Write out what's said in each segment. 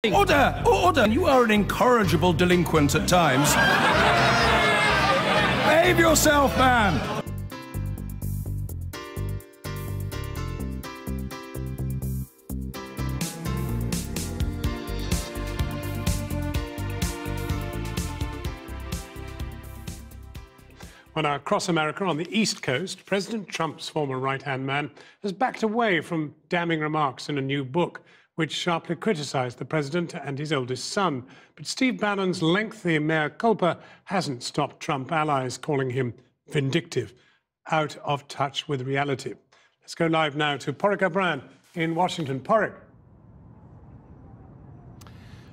Order! Order! You are an incorrigible delinquent at times. Behave yourself, man! Well, now, across America, on the East Coast, President Trump's former right-hand man has backed away from damning remarks in a new book, which sharply criticised the president and his oldest son. But Steve Bannon's lengthy mea culpa hasn't stopped Trump allies calling him vindictive, out of touch with reality. Let's go live now to Porrick O'Brien in Washington. Porrick.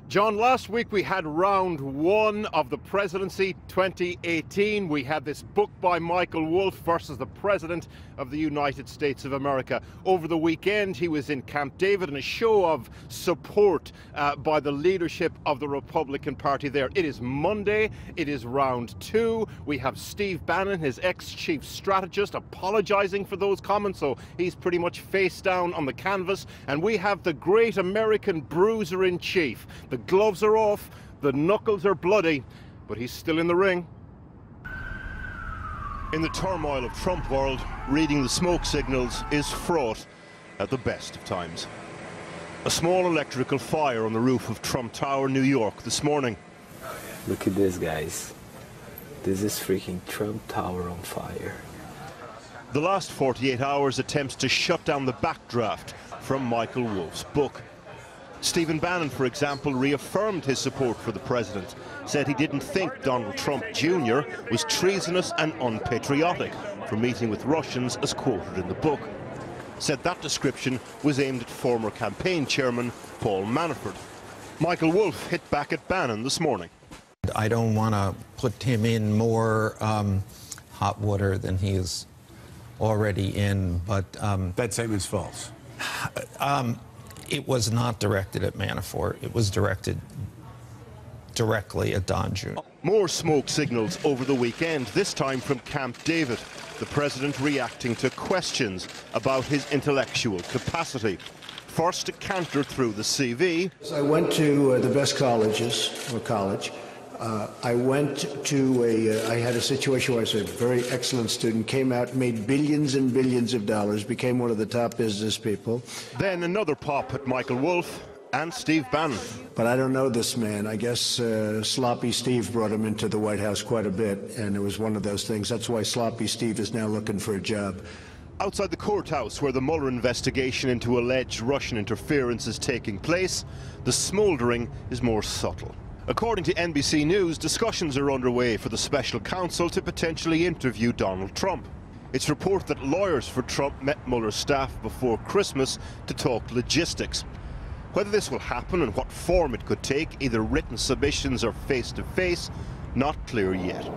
John, last week we had round one of the presidency 2018. We had this book by Michael Wolff versus the President of the United States of America. Over the weekend, he was in Camp David in a show of support by the leadership of the Republican Party there. It is Monday. It is round two. We have Steve Bannon, his ex-chief strategist, apologizing for those comments, so he's pretty much face down on the canvas. And we have the great American bruiser-in-chief. The gloves are off, the knuckles are bloody, but he's still in the ring. In the turmoil of Trump world, reading the smoke signals is fraught at the best of times. A small electrical fire on the roof of Trump Tower, New York this morning. Look at this, guys. This is freaking Trump Tower on fire. The last 48 hours attempts to shut down the backdraft from Michael Wolff's book. Stephen Bannon, for example, reaffirmed his support for the president, said he didn't think Donald Trump Jr. was treasonous and unpatriotic for meeting with Russians as quoted in the book. Said that description was aimed at former campaign chairman Paul Manafort. Michael Wolff hit back at Bannon this morning. I don't want to put him in more hot water than he is already in, but... That statement's false. It was not directed at Manafort. It was directed directly at Don Jr. More smoke signals over the weekend, this time from Camp David. The president reacting to questions about his intellectual capacity. First, to canter through the CV. I went to the best colleges, or college. I went to I had a situation where I was a very excellent student, came out, made billions and billions of dollars, became one of the top business people. Then another pop at Michael Wolff and Steve Bannon. But I don't know this man. I guess Sloppy Steve brought him into the White House quite a bit, and it was one of those things. That's why Sloppy Steve is now looking for a job. Outside the courthouse where the Mueller investigation into alleged Russian interference is taking place, the smouldering is more subtle. According to NBC News, discussions are underway for the special counsel to potentially interview Donald Trump. It's reported that lawyers for Trump met Mueller's staff before Christmas to talk logistics. Whether this will happen and what form it could take, either written submissions or face-to-face, not clear yet.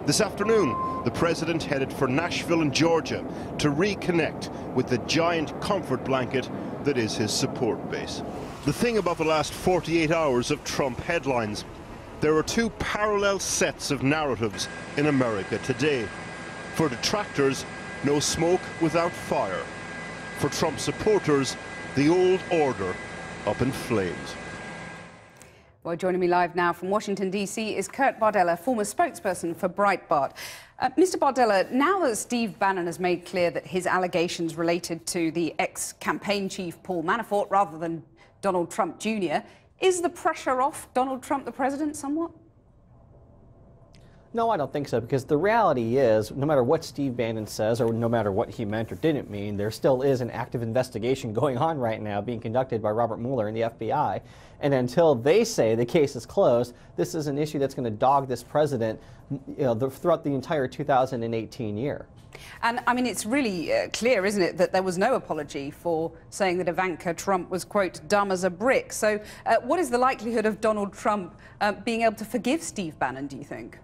This afternoon, the president headed for Nashville in Georgia to reconnect with the giant comfort blanket that is his support base. The thing about the last 48 hours of Trump headlines, there are two parallel sets of narratives in America today. For detractors, no smoke without fire. For Trump supporters, the old order up in flames. Well, joining me live now from Washington, D.C. is Kurt Bardella, former spokesperson for Breitbart. Mr. Bardella, now that Steve Bannon has made clear that his allegations related to the ex-campaign chief Paul Manafort rather than Donald Trump Jr., is the pressure off Donald Trump, the president, somewhat? No, I don't think so, because the reality is, no matter what Steve Bannon says, or no matter what he meant or didn't mean, there still is an active investigation going on right now being conducted by Robert Mueller and the FBI. And until they say the case is closed, this is an issue that's going to dog this president, throughout the entire 2018 year. And, I mean, it's really clear, isn't it, that there was no apology for saying that Ivanka Trump was, quote, dumb as a brick. So what is the likelihood of Donald Trump being able to forgive Steve Bannon, do you think?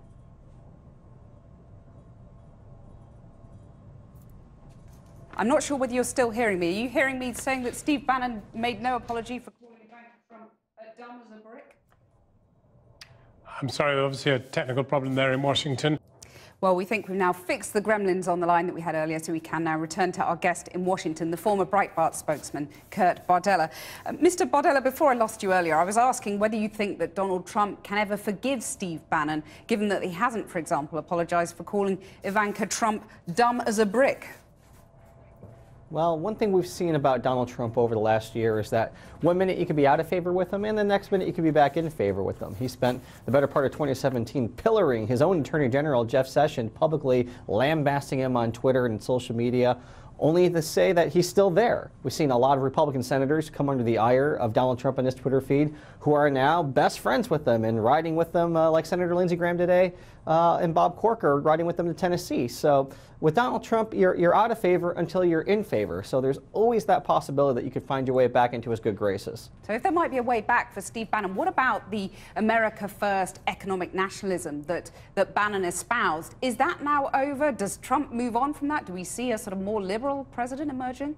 I'm not sure whether you're still hearing me. Are you hearing me saying that Steve Bannon made no apology for calling Ivanka Trump dumb as a brick? I'm sorry, obviously a technical problem there in Washington. Well, we think we've now fixed the gremlins on the line that we had earlier, so we can now return to our guest in Washington, the former Breitbart spokesman, Kurt Bardella. Mr. Bardella, before I lost you earlier, I was asking whether you think that Donald Trump can ever forgive Steve Bannon, given that he hasn't, for example, apologised for calling Ivanka Trump dumb as a brick. Well, one thing we've seen about Donald Trump over the last year is that one minute you could be out of favor with him, and the next minute you could be back in favor with him. He spent the better part of 2017 pillaring his own Attorney General, Jeff Sessions, publicly lambasting him on Twitter and social media, only to say that he's still there. We've seen a lot of Republican senators come under the ire of Donald Trump on his Twitter feed, who are now best friends with them and riding with them, like Senator Lindsey Graham today, and Bob Corker riding with them to Tennessee. So with Donald Trump, you're out of favor until you're in favor. So there's always that possibility that you could find your way back into his good graces. So if there might be a way back for Steve Bannon, what about the America First economic nationalism that Bannon espoused? Is that now over? Does Trump move on from that? Do we see a sort of more liberal president emerging?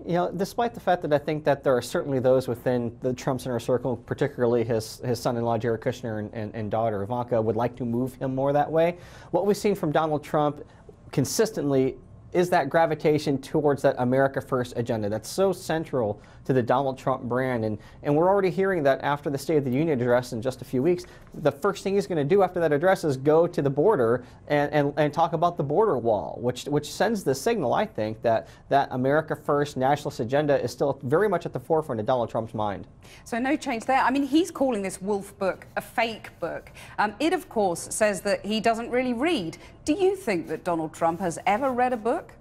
You know, despite the fact that I think that there are certainly those within the Trump's inner circle, particularly his son-in-law Jared Kushner and daughter Ivanka, would like to move him more that way. What we've seen from Donald Trump consistently is that gravitation towards that America First agenda that's so central to the Donald Trump brand. And we're already hearing that after the State of the Union address in just a few weeks, the first thing he's going to do after that address is go to the border and talk about the border wall, which sends the signal, I think, that America First nationalist agenda is still very much at the forefront of Donald Trump's mind. So no change there. I mean, he's calling this Wolf book a fake book. It, of course, says that he doesn't really read. Do you think that Donald Trump has ever read a book?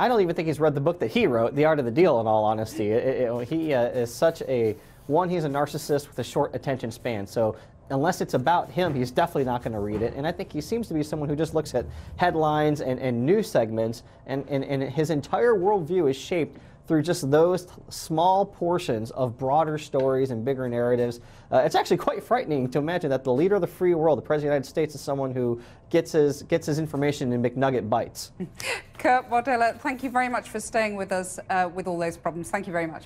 I don't even think he's read the book that he wrote, The Art of the Deal, in all honesty. He is such a, he's a narcissist with a short attention span. So unless it's about him, he's definitely not going to read it. And I think he seems to be someone who just looks at headlines and news segments, and his entire worldview is shaped through just those small portions of broader stories and bigger narratives. It's actually quite frightening to imagine that the leader of the free world, the President of the United States, is someone who gets his information in McNugget bites. Kurt Bardella, thank you very much for staying with us with all those problems. Thank you very much.